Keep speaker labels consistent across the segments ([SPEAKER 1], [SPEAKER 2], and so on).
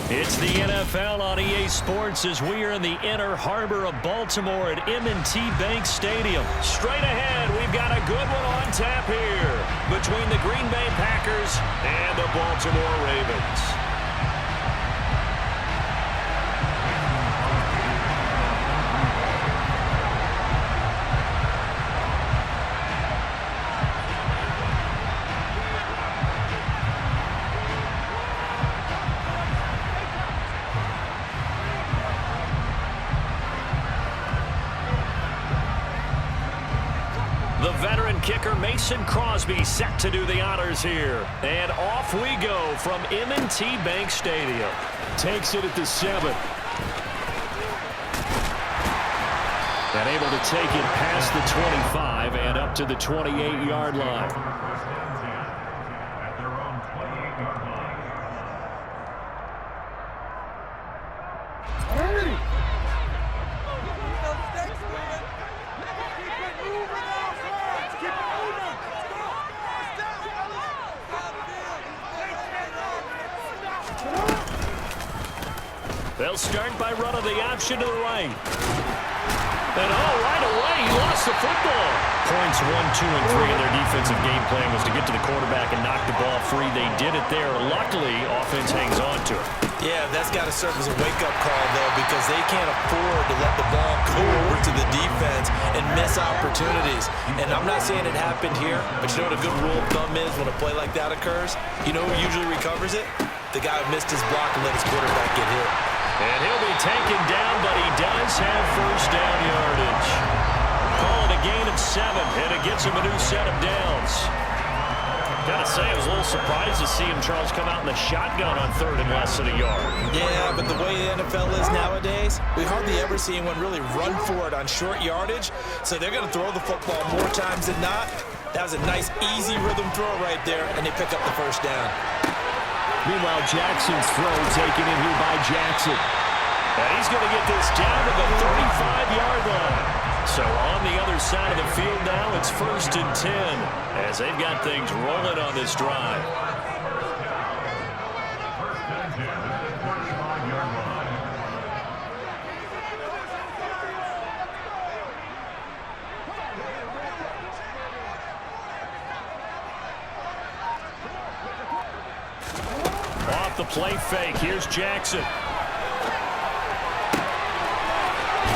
[SPEAKER 1] It's the NFL on EA Sports as we are in the inner harbor of Baltimore at M&T Bank Stadium. Straight ahead, we've got a good one on tap here between the Green Bay Packers and the Baltimore Ravens. The veteran kicker Mason Crosby set to do the honors here. And off we go from M&T Bank Stadium. Takes it at the 7. And able to take it past the 25 and up to the 28-yard line. They'll start by running the option to the right. And right away, he lost the football. Points 1, 2, and 3 in their defensive game plan was to get to the quarterback and knock the ball free. They did it there. Luckily, offense hangs on to it.
[SPEAKER 2] Yeah, that's got to serve as a wake-up call, though, because they can't afford to let the ball go over to the defense and miss opportunities. And I'm not saying it happened here, but you know what a good rule of thumb is when a play like that occurs? You know who usually recovers it? The guy who missed his block and let his quarterback get hit.
[SPEAKER 1] And he'll be taken down, but he does have first down yardage. Call it a gain of 7, and it gets him a new set of downs. Gotta say, I was a little surprised to see him, Charles, come out in the shotgun on 3rd and less than a yard.
[SPEAKER 2] Yeah, but the way the NFL is nowadays, we hardly ever see anyone really run for it on short yardage, so they're going to throw the football more times than not. That was a nice, easy rhythm throw right there, and they pick up the first down.
[SPEAKER 1] Meanwhile, Jackson's throw taken in here by Jackson. And he's going to get this down to the 35-yard line. So on the other side of the field now, it's 1st and 10 as they've got things rolling on this drive. Off the play fake, here's Jackson.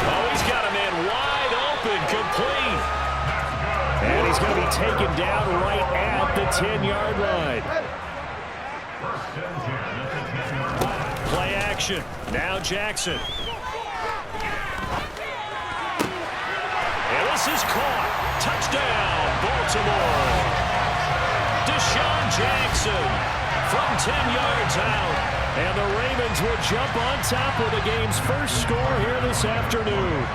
[SPEAKER 1] Oh, he's got a man wide open, complete. And he's going to be taken down right at the 10-yard line. Play action. Now Jackson. And this is caught. Touchdown, Baltimore. Deshaun Jackson from 10 yards out. And the Ravens will jump on top with the game's first score here this afternoon.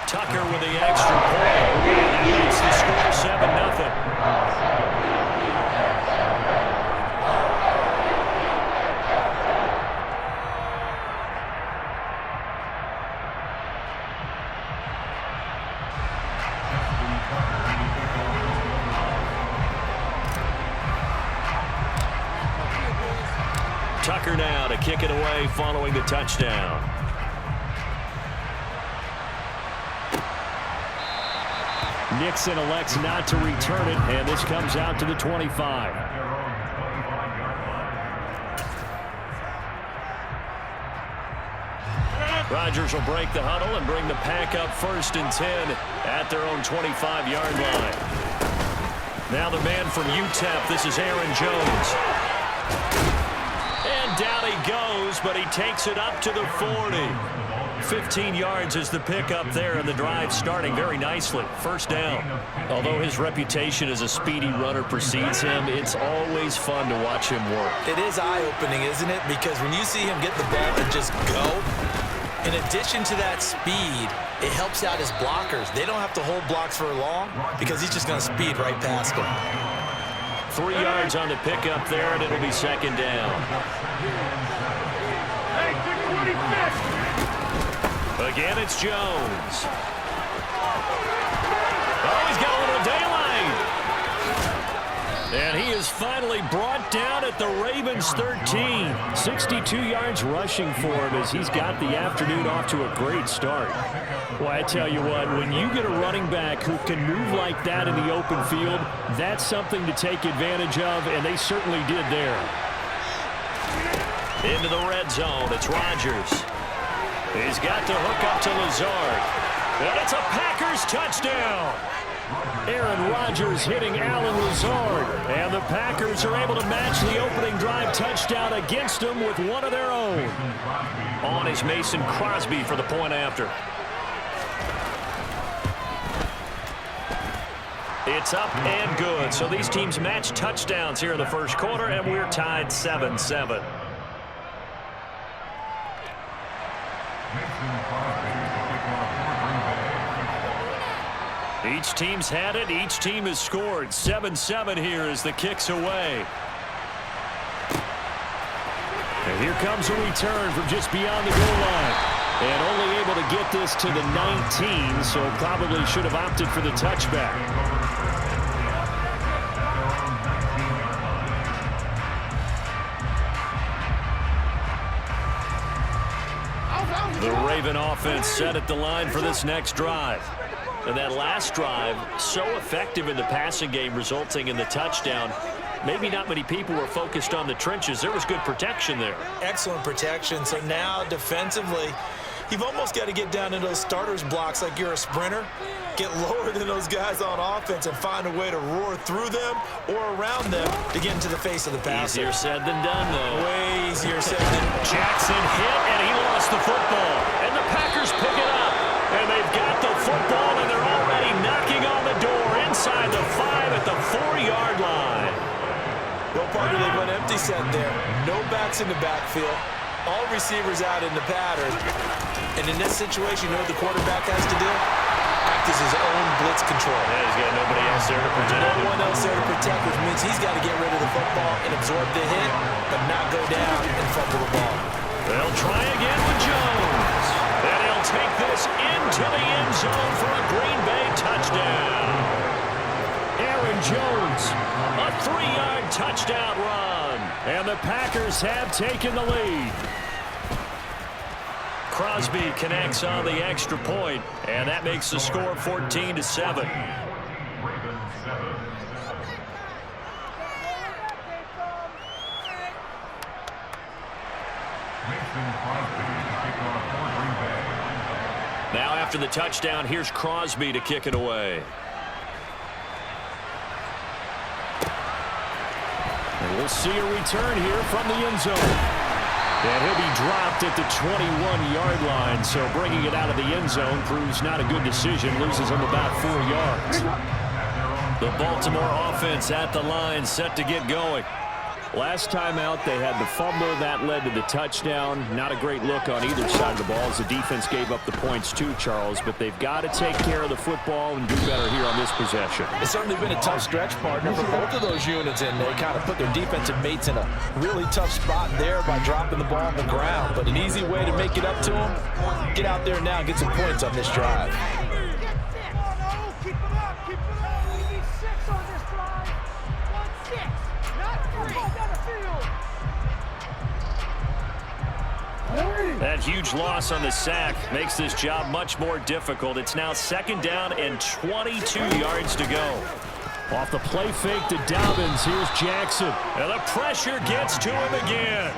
[SPEAKER 1] Tucker with the extra point. And that makes the score 7-0. Tucker now to kick it away following the touchdown. Nixon elects not to return it, and this comes out to the 25. Rodgers will break the huddle and bring the pack up 1st and 10 at their own 25-yard line. Now the man from UTEP, this is Aaron Jones. And down he goes, but he takes it up to the 40. 15 yards is the pickup there, and the drive starting very nicely. First down. Although his reputation as a speedy runner precedes him, it's always fun to watch him work.
[SPEAKER 2] It is eye-opening, isn't it? Because when you see him get the ball and just go, in addition to that speed, it helps out his blockers. They don't have to hold blocks for long because he's just going to speed right past them.
[SPEAKER 1] 3 yards on the pickup there, and it'll be 2nd down. Again, it's Jones. Oh, he's got a little daylight. is finally brought down at the Ravens 13. 62 yards rushing for him as he's got the afternoon off to a great start. Well, I tell you what, when you get a running back who can move like that in the open field, that's something to take advantage of, and they certainly did there.
[SPEAKER 3] Into the red zone, it's Rodgers. He's got to hook up to Lazard. And it's a Packers touchdown.
[SPEAKER 1] Aaron Rodgers hitting Alan Lazard. And the Packers are able to match the opening drive touchdown against them with one of their own.
[SPEAKER 3] On is Mason Crosby for the point after. It's up and good. So these teams match touchdowns here in the first quarter, and we're tied 7-7.
[SPEAKER 1] Each team's had it. Each team has scored. 7-7 here as the kick's away. And here comes a return from just beyond the goal line. And only able to get this to the 19, so probably should have opted for the touchback. The Raven offense set at the line for this next drive. And that last drive, so effective in the passing game, resulting in the touchdown. Maybe not many people were focused on the trenches. There was good protection there.
[SPEAKER 2] Excellent protection. So now defensively, you've almost got to get down into those starters blocks like you're a sprinter. Get lower than those guys on offense and find a way to roar through them or around them to get into the face of the passer.
[SPEAKER 3] Easier said than done, though.
[SPEAKER 2] Way easier said than done.
[SPEAKER 1] Jackson hit, and he lost the football. And the Packers pick it up. And they've got the football, and they're already knocking on the door inside the 5 at the 4-yard line.
[SPEAKER 2] Well, partner, they went empty set there. No backs in the backfield. All receivers out in the pattern. And in this situation, you know what the quarterback has to do? Act as his own blitz control.
[SPEAKER 3] Yeah, he's got nobody else there to protect him.
[SPEAKER 2] No one else there to protect, which means he's got to get rid of the football and absorb the hit, but not go down and fumble the ball.
[SPEAKER 1] They'll try again with Jones. And he'll take this into the end zone for a Green Bay touchdown. Aaron Jones, a 3-yard touchdown run. And the Packers have taken the lead. Crosby connects on the extra point, and that makes the score 14-7. Now after the touchdown, here's Crosby to kick it away. And we'll see a return here from the end zone. And he'll be dropped at the 21-yard line, so bringing it out of the end zone proves not a good decision. Loses him about 4 yards. The Baltimore offense at the line, set to get going. Last time out, they had the fumble. That led to the touchdown. Not a great look on either side of the ball as the defense gave up the points too, Charles. But they've got to take care of the football and do better here on this possession.
[SPEAKER 2] It's certainly been a tough stretch, partner, for both of those units, and they kind of put their defensive mates in a really tough spot there by dropping the ball on the ground. But an easy way to make it up to them, get out there now and get some points on this drive.
[SPEAKER 1] That huge loss on the sack makes this job much more difficult. It's now 2nd down and 22 yards to go. Off the play fake to Dobbins, here's Jackson. And the pressure gets to him again.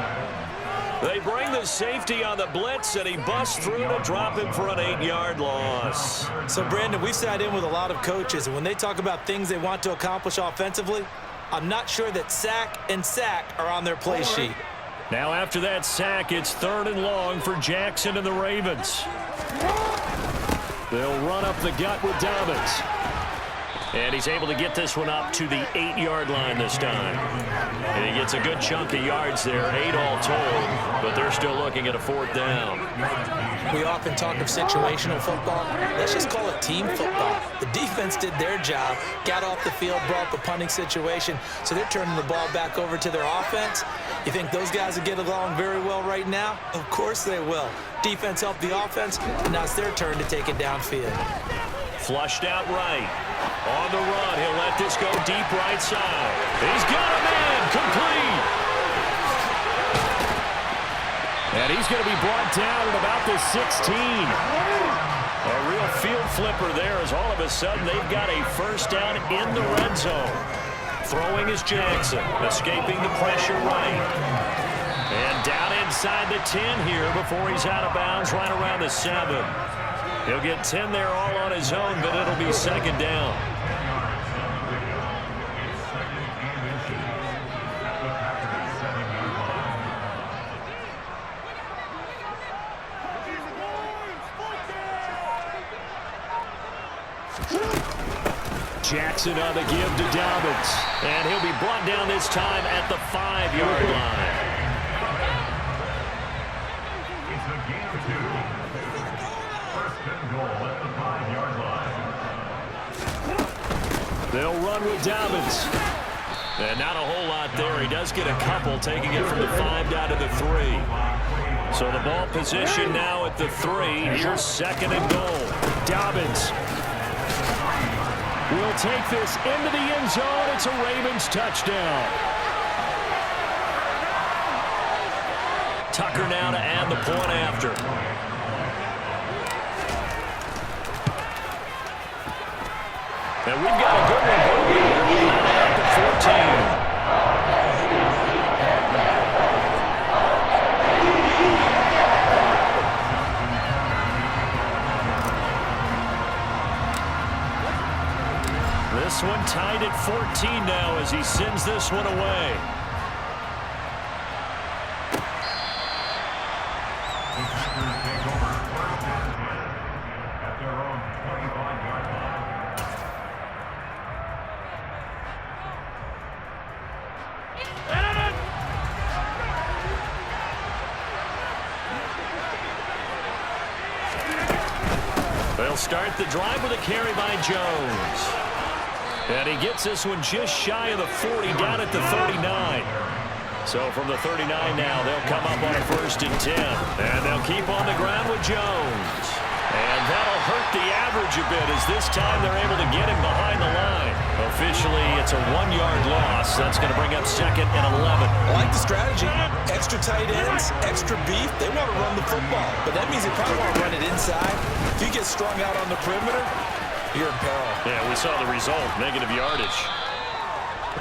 [SPEAKER 1] They bring the safety on the blitz, and he busts through to drop him for an 8-yard loss.
[SPEAKER 2] So, Brandon, we've sat in with a lot of coaches, and when they talk about things they want to accomplish offensively, I'm not sure that sack and sack are on their play sheet.
[SPEAKER 1] Now after that sack, it's 3rd and long for Jackson and the Ravens. They'll run up the gut with Dobbins. And he's able to get this one up to the 8-yard line this time. And he gets a good chunk of yards there, 8 all told, but they're still looking at a 4th down.
[SPEAKER 2] We often talk of situational football. Let's just call it team football. The defense did their job, got off the field, brought up a punting situation, so they're turning the ball back over to their offense. You think those guys will get along very well right now? Of course they will. Defense helped the offense, and now it's their turn to take it downfield.
[SPEAKER 1] Flushed out right. On the run, he'll let
[SPEAKER 3] let this go deep right side. He's got a man complete. And he's going to be brought down at about the 16. A real field flipper there as all of a sudden they've got a first down in the red zone. Throwing is Jackson, escaping the pressure right. And down inside the 10 here before he's out of bounds right around the 7. He'll get 10 there all on his own, but it'll be second down. Jackson on the give to Dobbins. And he'll be brought down this time at the 5-yard line.
[SPEAKER 4] It's a gain of 2. First and goal at the 5-yard line.
[SPEAKER 3] They'll run with Dobbins. And not a whole lot there. He does get a couple, taking it from the 5 down to the 3. So the ball position now at the 3. Here's second and goal. Dobbins will take this into the end zone. It's a Ravens touchdown. Tucker now to add the point after. And we've got a good one at the 14. This one tied at 14 now as he sends this one away.
[SPEAKER 4] At their own 25-yard line.
[SPEAKER 3] They'll start the drive with a carry by Jones. And he gets this one just shy of the 40, down at the 39. So from the 39 now, they'll come up on a 1st and 10. And they'll keep on the ground with Jones. And that'll hurt the average a bit as this time they're able to get him behind the line. Officially, it's a 1-yard loss. That's going to bring up second and 11.
[SPEAKER 2] I like the strategy. Extra tight ends, extra beef. They want to run the football, but that means they probably want to run it inside. If you get strung out on the perimeter, you're in peril.
[SPEAKER 3] Yeah, we saw the result, negative yardage.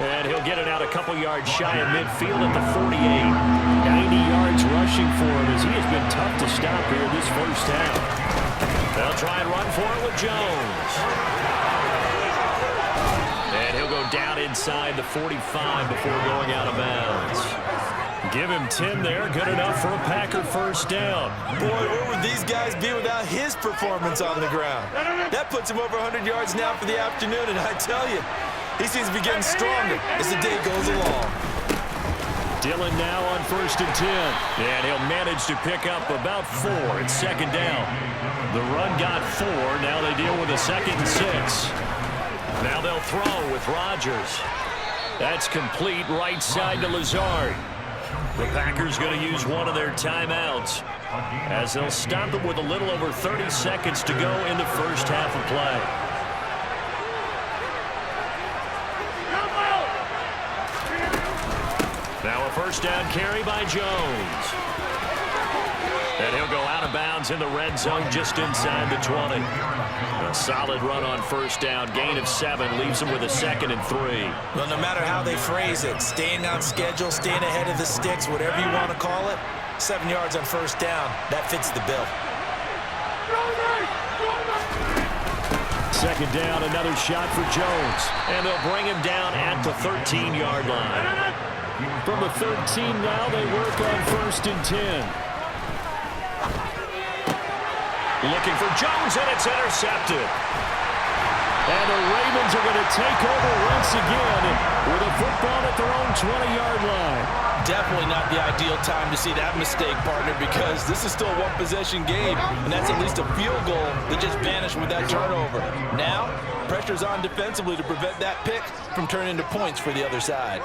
[SPEAKER 3] And he'll get it out a couple yards shy of midfield at the 48. 90 yards rushing for him as he has been tough to stop here this first half. They'll try and run for it with Jones. And he'll go down inside the 45 before going out of bounds. Give him 10 there. Good enough for a Packer first down.
[SPEAKER 2] Boy, where would these guys be without his performance on the ground? That puts him over 100 yards now for the afternoon, and I tell you, he seems to be getting stronger as the day goes along.
[SPEAKER 3] Dillon now on 1st and 10. And he'll manage to pick up about 4. It's second down. The run got 4. Now they deal with a 2nd and 6. Now they'll throw with Rodgers. That's complete right side to Lazard. The Packers going to use one of their timeouts as they'll stop it with a little over 30 seconds to go in the first half of play. Now a first down carry by Jones. And he'll go out of bounds in the red zone just inside the 20. A solid run on first down. Gain of 7 leaves him with a 2nd and 3.
[SPEAKER 2] Well, no matter how they phrase it, staying on schedule, staying ahead of the sticks, whatever you want to call it, 7 yards on first down, that fits the bill.
[SPEAKER 3] Second down, another shot for Jones. And they'll bring him down at the 13-yard line. From the 13 now, they work on 1st and 10. Looking for Jones, and it's intercepted. And the Ravens are going to take over once again with a football at their own 20-yard line.
[SPEAKER 2] Definitely not the ideal time to see that mistake, partner, because this is still a one-possession game, and that's at least a field goal that just vanished with that turnover. Now, pressure's on defensively to prevent that pick from turning into points for the other side.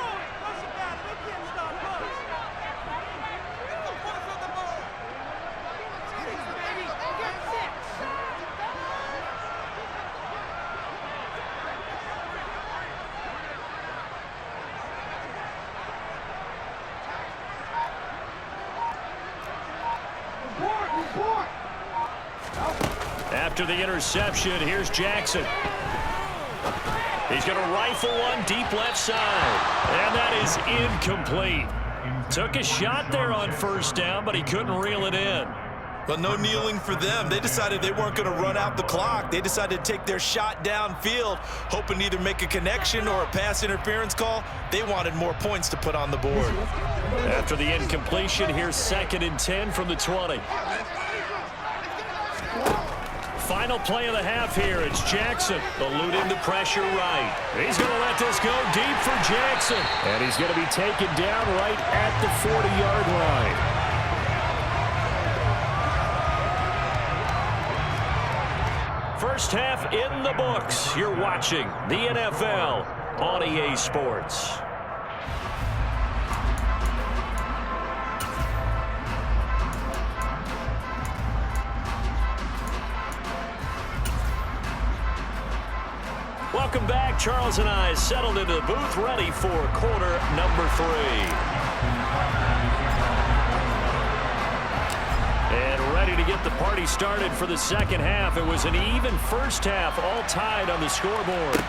[SPEAKER 3] After the interception, here's Jackson. He's going to rifle one deep left side. And that is incomplete. Took a shot there on first down, but he couldn't reel it in.
[SPEAKER 2] But no kneeling for them. They decided they weren't going to run out the clock. They decided to take their shot downfield, hoping to either make a connection or a pass interference call. They wanted more points to put on the board.
[SPEAKER 3] After the incompletion, here's 2nd and 10 from the 20. Final play of the half here. It's Jackson eluding the pressure right. He's going to let this go deep for Jackson. And he's going to be taken down right at the 40-yard line. First half in the books. You're watching the NFL on EA Sports. Welcome back. Charles and I settled into the booth, ready for quarter number 3. And ready to get the party started for the second half. It was an even first half, all tied on the scoreboard.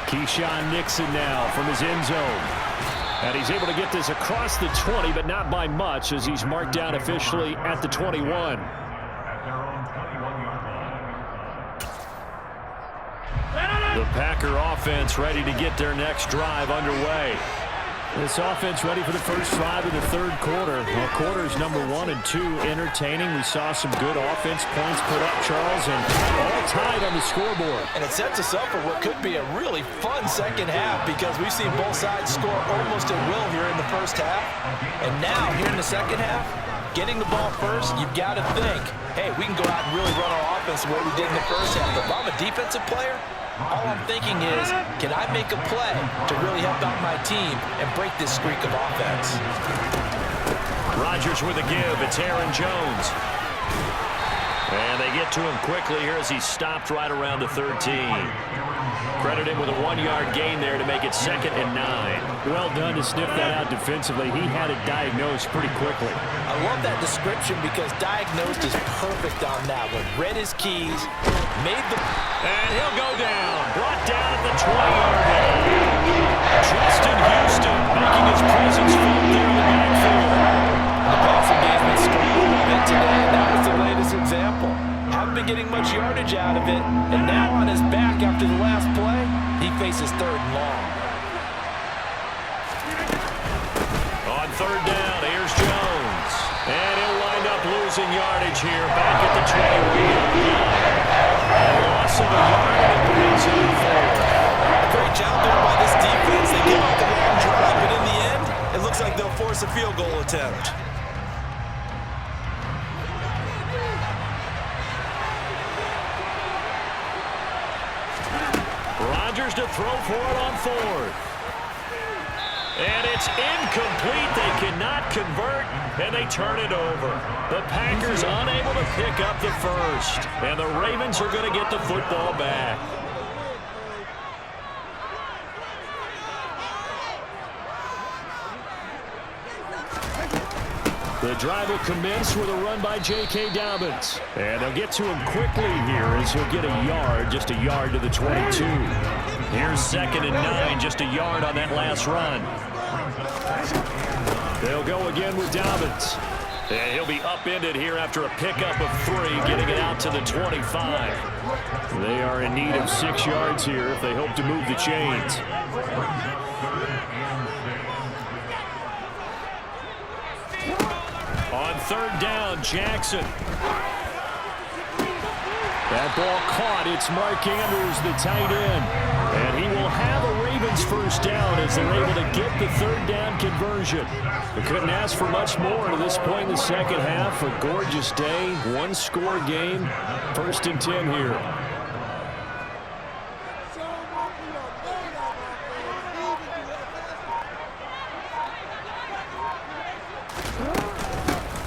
[SPEAKER 3] Keyshawn Nixon now from his end zone. And he's able to get this across the 20, but not by much, as he's marked down officially at the 21. The Packer offense ready to get their next drive underway. This offense ready for the first drive of the third quarter. Well, quarters number 1 and 2 entertaining. We saw some good offense points put up, Charles, and all tied on the scoreboard.
[SPEAKER 2] And it sets us up for what could be a really fun second half, because we've seen both sides score almost at will here in the first half. And now, here in the second half, getting the ball first, you've got to think, hey, we can go out and really run our offense the way we did in the first half. But if I'm a defensive player, all I'm thinking is, can I make a play to really help out my team and break this streak of offense?
[SPEAKER 3] Rodgers with a give. It's Aaron Jones. And they get to him quickly here as he stopped right around the 13. Credit him with a 1-yard gain there to make it 2nd and 9. Well done to sniff that out defensively. He had it diagnosed pretty quickly.
[SPEAKER 2] I love that description, because diagnosed is perfect on that one. Read his keys, made the...
[SPEAKER 3] And he'll go down. Brought down at the 20-yard line. Justin Houston making his presence felt there in the backfield.
[SPEAKER 2] The passing game's been screwed a little bit today. That was the latest example. Haven't been getting much yardage out of it. And now on his back after the last play, he faces 3rd and long.
[SPEAKER 3] On 3rd down, here's Jones. And he'll wind up losing yardage here back at the 20. Loss of a yard, and it brings him forward.
[SPEAKER 2] Great job there by this defense. They give up the long drive, but in the end, it looks like they'll force a field goal attempt.
[SPEAKER 3] Rodgers to throw for it on 4th. And it's incomplete. They cannot convert, and they turn it over. The Packers unable to pick up the first, and the Ravens are going to get the football back. The drive will commence with a run by J.K. Dobbins. And they'll get to him quickly here as he'll get a yard, just a yard to the 22. Here's 2nd and 9, just a yard on that last run. They'll go again with Dobbins. And he'll be upended here after a pickup of 3, getting it out to the 25. They are in need of 6 yards here if they hope to move the chains. On 3rd down, Jackson. That ball caught. It's Mark Andrews, the tight end. And he will have a Ravens first down as they're able to get the 3rd down conversion. They couldn't ask for much more to this point in the second half. A gorgeous day, 1-score game. 1st and 10 here.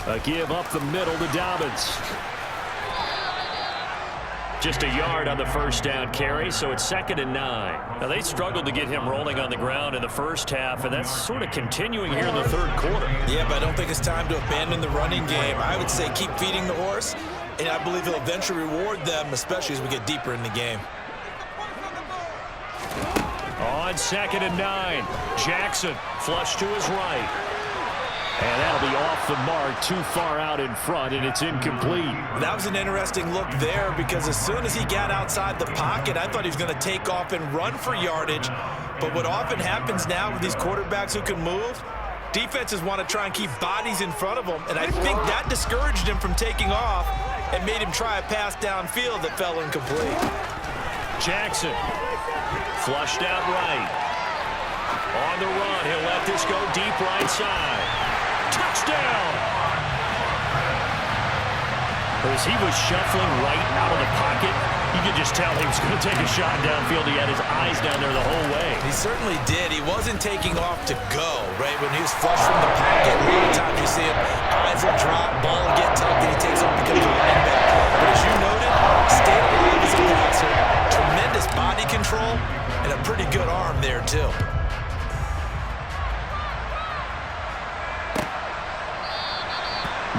[SPEAKER 3] A give up the middle to Dobbins. Just a yard on the first down carry, so it's 2nd and 9. Now, they struggled to get him rolling on the ground in the first half, and that's sort of continuing here in the third quarter.
[SPEAKER 2] Yeah, but I don't think it's time to abandon the running game. I would say keep feeding the horse, and I believe he'll eventually reward them, especially as we get deeper in the game.
[SPEAKER 3] On 2nd and 9, Jackson flush to his right. And that'll be off the mark, too far out in front, and it's incomplete.
[SPEAKER 2] That was an interesting look there because as soon as he got outside the pocket, I thought he was going to take off and run for yardage. But what often happens now with these quarterbacks who can move, defenses want to try and keep bodies in front of them, and I think that discouraged him from taking off and made him try a pass downfield that fell incomplete.
[SPEAKER 3] Jackson flushed out right. On the run, he'll let this go deep right side. Touchdown! As he was shuffling right out of the pocket, you could just tell he was going to take a shot downfield. He had his eyes down there the whole way.
[SPEAKER 2] He certainly did. He wasn't taking off to go, right? When he was flushed from the pocket, a lot of times you see him, eyes will drop, ball will get tucked, and he takes off because of the running back. But as you noted, stayed alive as a passer, tremendous body control, and a pretty good arm there, too.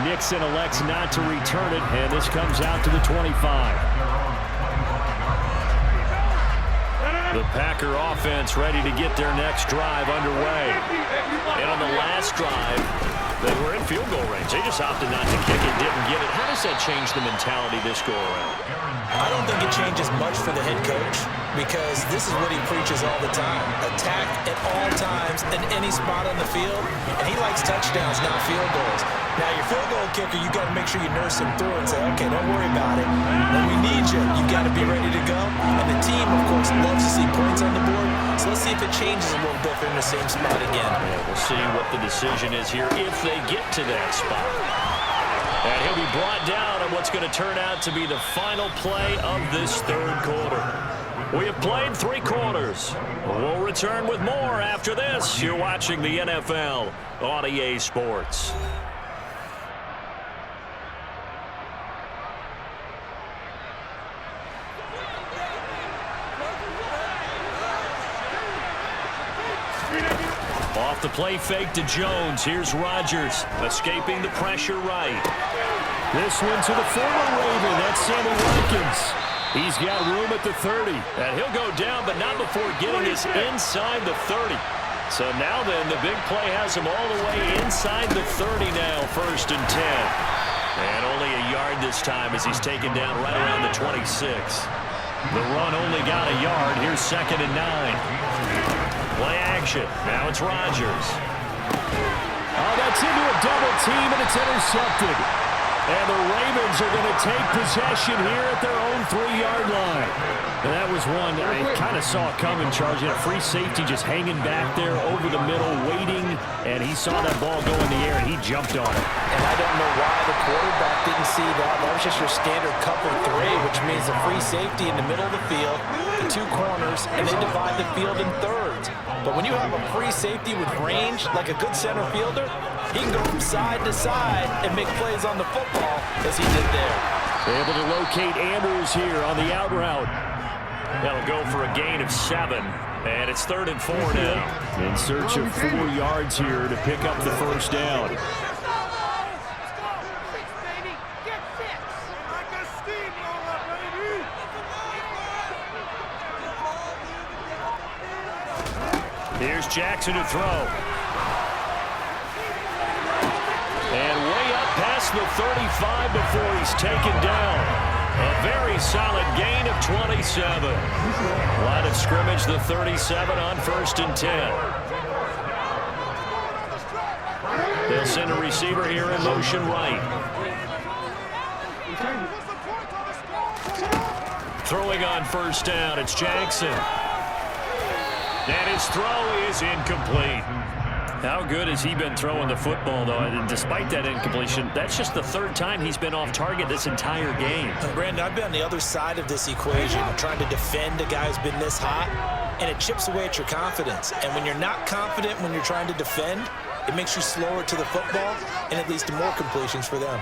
[SPEAKER 3] Nixon elects not to return it, and this comes out to the 25. The Packer offense ready to get their next drive underway. And on the last drive, they were in field goal range. They just opted not to kick it, didn't get it. How does that change the mentality this go-around?
[SPEAKER 2] I don't think it changes much for the head coach because this is what he preaches all the time. Attack at all times in any spot on the field, and he likes touchdowns, not field goals. Now, your field goal kicker, you got to make sure you nurse him through and say, okay, don't worry about it. When we need you, you got to be ready to go. And the team, of course, loves to see points on the board. So let's see if it changes a little bit in the same spot again.
[SPEAKER 3] Yeah, we'll see what the decision is here if they get to that spot. And he'll be brought down on what's going to turn out to be the final play of this third quarter. We have played 3 quarters. We'll return with more after this. You're watching the NFL on EA Sports. Off the play fake to Jones. Here's Rodgers escaping the pressure right. This one to the former Raven. That's Sammy Watkins. He's got room at the 30. And he'll go down, but not before getting this inside the 30. So now then, the big play has him all the way inside the 30 now, 1st and 10. And only a yard this time as he's taken down right around the 26. The run only got a yard. Here's 2nd and 9. Play action. Now it's Rodgers. Oh, that's into a double team, and it's intercepted. And the Ravens are going to take possession here at their own 3-yard line. And that was one I kind of saw coming, charging a free safety just hanging back there over the middle, waiting, and he saw that ball go in the air, and he jumped on it.
[SPEAKER 2] And I don't know why the quarterback didn't see that. That was just your standard cover 3, which means a free safety in the middle of the field, the 2 corners, and they divide the field in thirds. But when you have a free safety with range, like a good center fielder, he can go from side to side and make plays on the football as he did there.
[SPEAKER 3] Able to locate Andrews here on the out route. That'll go for a gain of 7. And it's 3rd and 4 now. In search of 4 yards here to pick up the first down. Here's Jackson to throw. And way up past the 35 before he's taken down. A very solid gain of 27. Line of scrimmage, the 37 on 1st and 10. They'll send a receiver here in motion right. Throwing on 1st down, it's Jackson. And his throw is incomplete. How good has he been throwing the football, though? And despite that incompletion, that's just the 3rd time he's been off target this entire game.
[SPEAKER 2] Brandon, I've been on the other side of this equation, trying to defend a guy who's been this hot, and it chips away at your confidence. And when you're not confident when you're trying to defend, it makes you slower to the football, and it leads to more completions for them.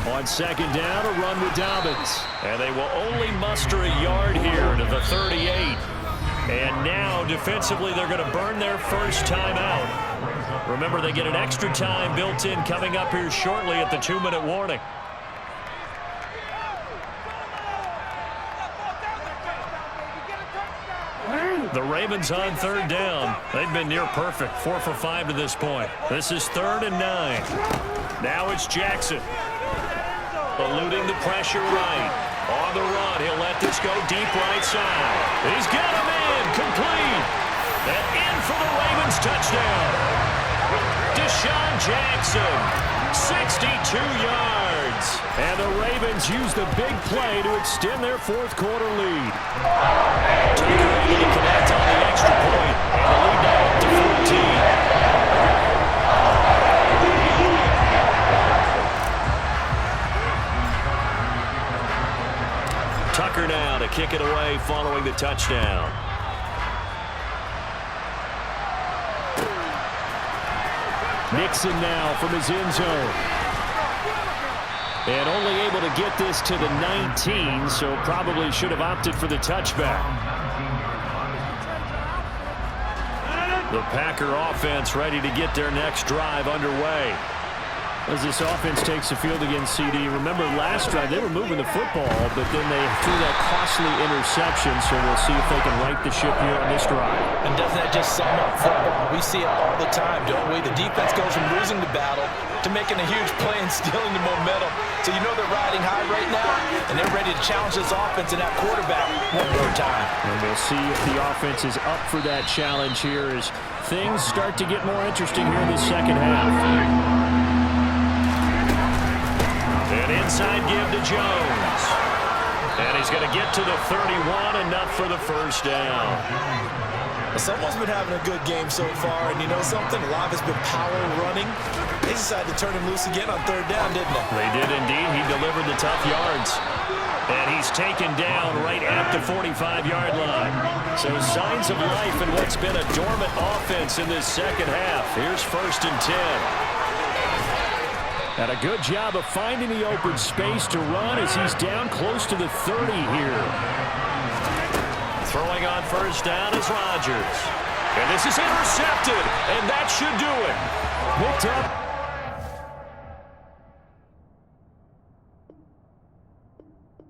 [SPEAKER 3] On second down, a run with Dobbins. And they will only muster a yard here to the 38. And now, defensively, they're going to burn their first time out. Remember, they get an extra time built in coming up here shortly at the 2-minute warning. The Ravens on third down. They've been near perfect, 4 for 5 to this point. This is 3rd and 9. Now it's Jackson. Eluding the pressure right. On the run, he'll let this go deep right side. He's got him in, complete. And in for the Ravens touchdown. Deshaun Jackson, 62 yards. And the Ravens use the big play to extend their fourth quarter lead. Tucker able to connect on the extra point. And the lead now up to 14. Tucker now to kick it away following the touchdown. Nixon now from his end zone. And only able to get this to the 19, so probably should have opted for the touchback. The Packer offense ready to get their next drive underway. As this offense takes the field against CD, remember last drive they were moving the football, but then they threw that costly interception, so we'll see if they can right the ship here on this drive.
[SPEAKER 2] And doesn't that just sum up football? We see it all the time, don't we? The defense goes from losing the battle to making a huge play and stealing the momentum. So you know they're riding high right now, and they're ready to challenge this offense and that quarterback one more time.
[SPEAKER 3] And we'll see if the offense is up for that challenge here as things start to get more interesting here in the second half. An inside give to Jones. And he's going to get to the 31, enough for the first down.
[SPEAKER 2] Someone's been having a good game so far, and you know something? A lot of it's been power running. They decided to turn him loose again on third down, didn't they?
[SPEAKER 3] They did indeed. He delivered the tough yards. And he's taken down right at the 45-yard line. So signs of life in what's been a dormant offense in this second half. Here's 1st and 10. And a good job of finding the open space to run as he's down close to the 30 here. Throwing on first down is Rodgers. And this is intercepted, and that should do it. Picked up